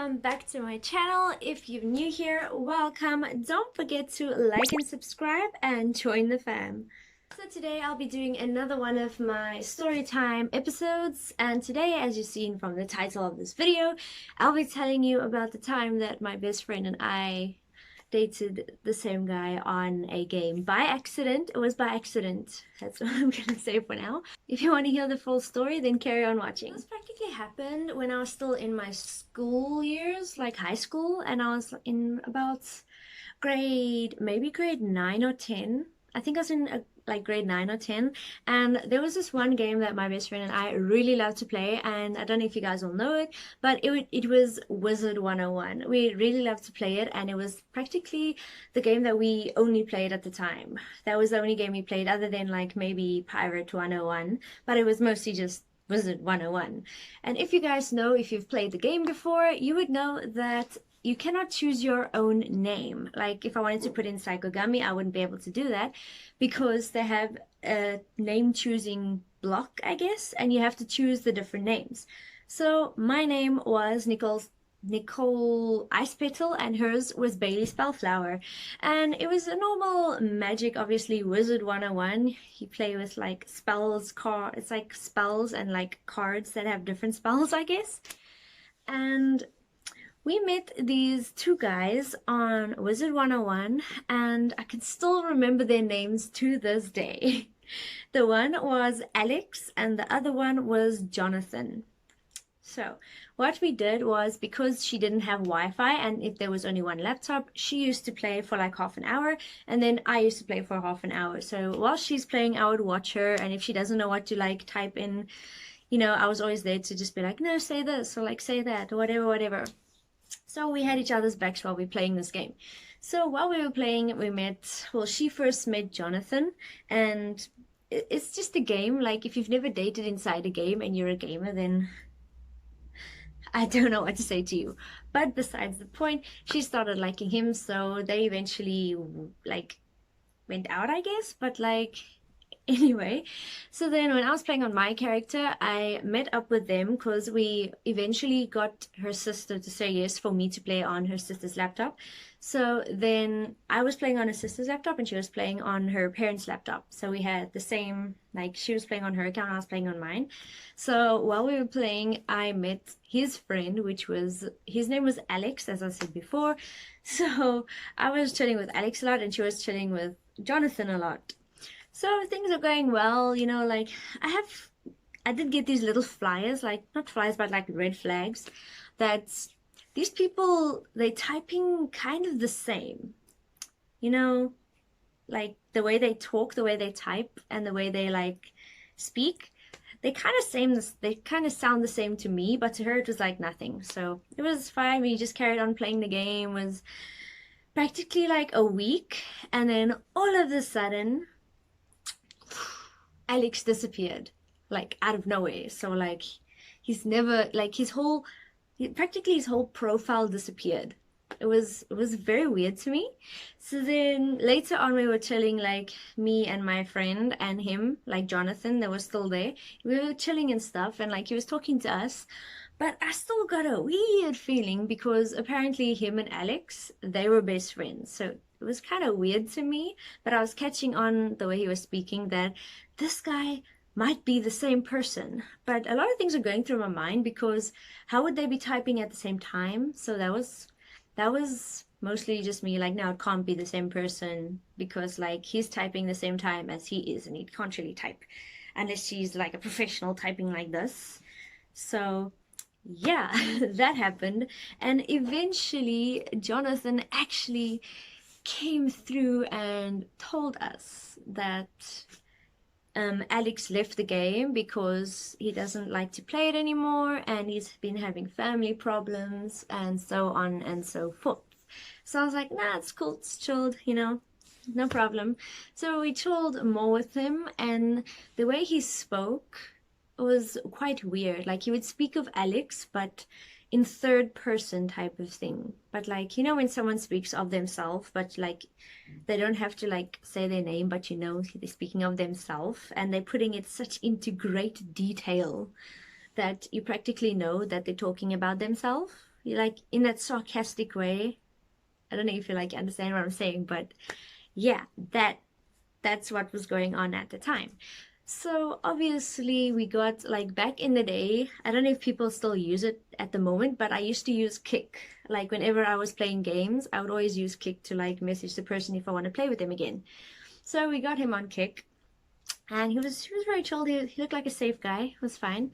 welcome back to my channel. If you're new here, welcome. Don't forget to like and subscribe and join the fam. So today I'll be doing another one of my story time episodes, and today, as you've seen from the title of this video, I'll be telling you about the time that my best friend and I dated the same guy on a game by accident. It was by accident. That's what I'm gonna say for now. If you want to hear the full story, then carry on watching. This practically happened when I was still in my school years, like high school, and I was in about maybe grade 9 or 10. I think I was in like grade 9 or 10, and there was this one game that my best friend and I really loved to play, and I don't know if you guys will know it, but it was Wizard 101. We really loved to play it, and it was practically the game that we only played at the time. That was the only game we played other than like maybe Pirate 101, but it was mostly just Wizard 101. And if you guys know, if you've played the game before, you would know that you cannot choose your own name. Like if I wanted to put in Psychogami, I wouldn't be able to do that because they have a name choosing block, I guess, and you have to choose the different names. So my name was Nicole Ice Petal, and hers was Bailey Spellflower, and it was a normal magic, obviously, Wizard 101. You play with like spells, it's like spells and like cards that have different spells, I guess. And we met these two guys on Wizard 101, and I can still remember their names to this day. The one was Alex and the other one was Jonathan. So what we did was, because she didn't have Wi-Fi and if there was only one laptop, she used to play for like half an hour, and then I used to play for half an hour. So while she's playing, I would watch her, and if she doesn't know what to like type in, you know, I was always there to just be like, no, say this, or like say that, or whatever. So we had each other's backs while we were playing this game. So while we were playing, she first met Jonathan, and it's just a game. Like if you've never dated inside a game and you're a gamer, then I don't know what to say to you. But besides the point, she started liking him, so they eventually like went out, I guess. But like anyway, so then when I was playing on my character, I met up with them because we eventually got her sister to say yes for me to play on her sister's laptop. So then I was playing on her sister's laptop and she was playing on her parents' laptop. So we had the same, like she was playing on her account, I was playing on mine. So while we were playing, I met his friend, his name was Alex, as I said before. So I was chilling with Alex a lot and she was chilling with Jonathan a lot. So things are going well, you know, like I did get these little flyers, like not flyers, but like red flags, that these people, they're typing kind of the same, you know, like the way they talk, the way they type, and the way they like speak. They kind of sound the same to me, but to her it was like nothing. So it was fine. We just carried on playing the game. It was practically like a week, and then all of a sudden Alex disappeared, like out of nowhere. So like he's never, like practically his whole profile disappeared. It was very weird to me. So then later on we were chilling, like me and my friend and him, like Jonathan, that was still there. We were chilling and stuff, and like he was talking to us, but I still got a weird feeling because apparently him and Alex, they were best friends. So it was kind of weird to me, but I was catching on the way he was speaking that this guy might be the same person. But a lot of things are going through my mind because how would they be typing at the same time? So that was mostly just me like, no, it can't be the same person because like he's typing the same time as he is, and he can't really type unless she's like a professional typing like this. So yeah, that happened, and eventually Jonathan actually came through and told us that Alex left the game because he doesn't like to play it anymore, and he's been having family problems and so on and so forth. So I was like, nah, it's cool, it's chilled, you know, no problem. So we chilled more with him, and the way he spoke was quite weird. Like he would speak of Alex, but in third person type of thing. But like, you know, when someone speaks of themselves, but like they don't have to like say their name, but you know they're speaking of themselves, and they're putting it such into great detail that you practically know that they're talking about themselves. like in that sarcastic way. I don't know if you like understand what I'm saying, but yeah, that's what was going on at the time. So obviously we got like back in the day, I don't know if people still use it at the moment, but I used to use Kik. Like whenever I was playing games, I would always use Kik to like message the person if I want to play with them again. So we got him on Kik, and he was very chill. He looked like a safe guy. It was fine.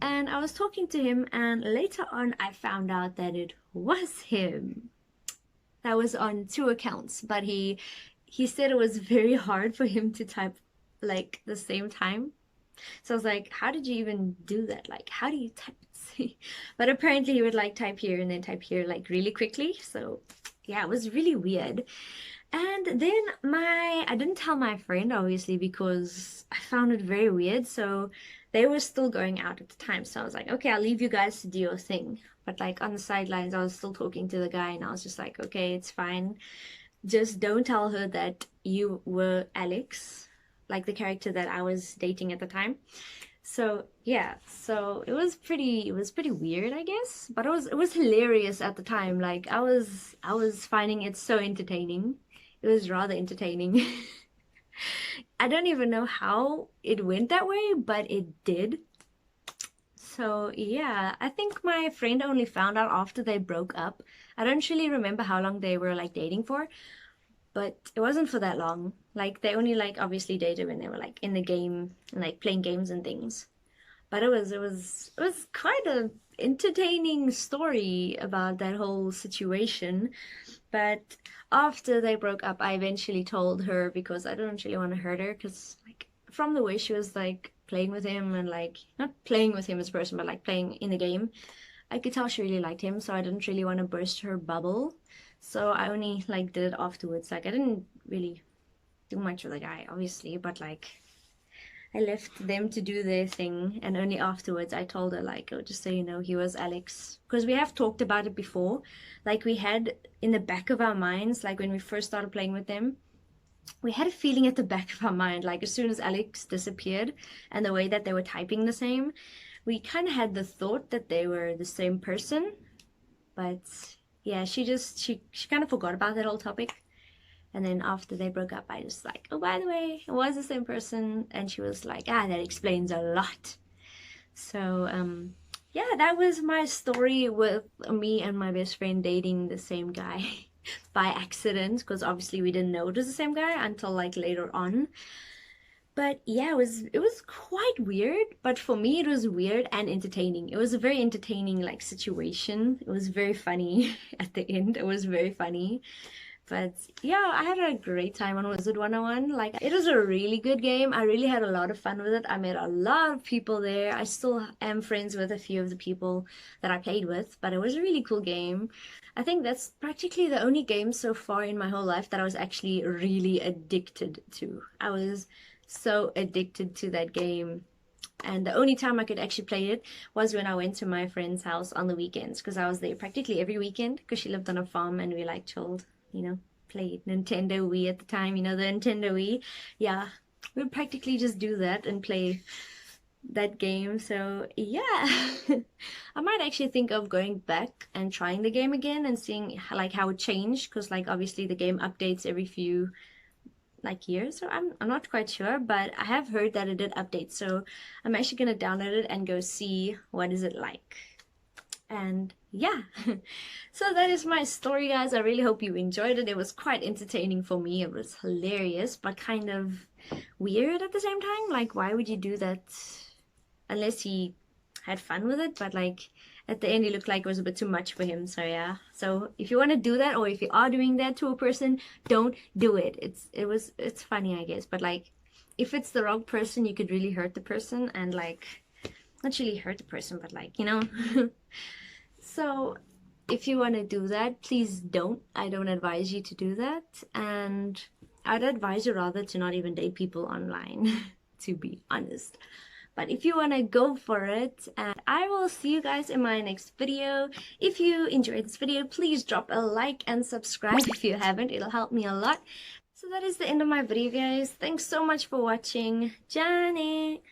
And I was talking to him, and later on I found out that it was him. That was on 2 accounts, but he said it was very hard for him to type like the same time. So I was like, how did you even do that? Like, how do you type it? But apparently he would like type here and then type here like really quickly. So yeah, it was really weird. And then I didn't tell my friend obviously because I found it very weird. So they were still going out at the time. So I was like, okay, I'll leave you guys to do your thing. But like on the sidelines, I was still talking to the guy and I was just like, okay, it's fine. Just don't tell her that you were Alex, like the character that I was dating at the time. So yeah, so it was pretty weird, I guess, but it was hilarious at the time. Like I was finding it so entertaining. It was rather entertaining. I don't even know how it went that way, but it did. So yeah, I think my friend only found out after they broke up. I don't really remember how long they were like dating for, but it wasn't for that long. Like they only like obviously dated when they were like in the game and like playing games and things. But it was quite a entertaining story about that whole situation. But after they broke up, I eventually told her because I didn't really want to hurt her because like from the way she was like playing with him and like not playing with him as a person, but like playing in the game, I could tell she really liked him, so I didn't really want to burst her bubble. So I only like did it afterwards. Like I didn't really do much with the guy, obviously, but like I left them to do their thing, and only afterwards I told her like, oh, just so you know, he was Alex. Because we have talked about it before. Like we had in the back of our minds, like when we first started playing with them, we had a feeling at the back of our mind, like as soon as Alex disappeared and the way that they were typing the same, we kind of had the thought that they were the same person. But yeah, she kind of forgot about that whole topic. And then after they broke up, I just like, oh, by the way, it was the same person. And she was like, ah, that explains a lot. So, yeah, that was my story with me and my best friend dating the same guy by accident. Because obviously we didn't know it was the same guy until like later on. But yeah, it was quite weird. But for me, it was weird and entertaining. It was a very entertaining like situation. It was very funny at the end. It was very funny. But yeah, I had a great time on Wizard 101. Like, it was a really good game. I really had a lot of fun with it. I met a lot of people there. I still am friends with a few of the people that I played with, but it was a really cool game. I think that's practically the only game so far in my whole life that I was actually really addicted to. I was so addicted to that game. And the only time I could actually play it was when I went to my friend's house on the weekends, because I was there practically every weekend because she lived on a farm and we like chilled, you know, played Nintendo Wii at the time, you know, the Nintendo Wii. Yeah, we would practically just do that and play that game. So yeah, I might actually think of going back and trying the game again and seeing like how it changed, because like obviously the game updates every few like years, so I'm not quite sure, but I have heard that it did update, so I'm actually gonna download it and go see what is it like. And yeah, so that is my story, guys. I really hope you enjoyed it. It was quite entertaining for me. It was hilarious, but kind of weird at the same time. Like, why would you do that unless he had fun with it? But like at the end, it looked like it was a bit too much for him. So yeah, so if you want to do that, or if you are doing that to a person, don't do it. It's funny, I guess, but like if it's the wrong person, you could really hurt the person, and like not really hurt the person, but like, you know. So if you want to do that, please don't. I don't advise you to do that, and I'd advise you rather to not even date people online, to be honest. But if you want to go for it, and I will see you guys in my next video. If you enjoyed this video, please drop a like and subscribe if you haven't. It'll help me a lot. So that is the end of my video, guys. Thanks so much for watching. Janet!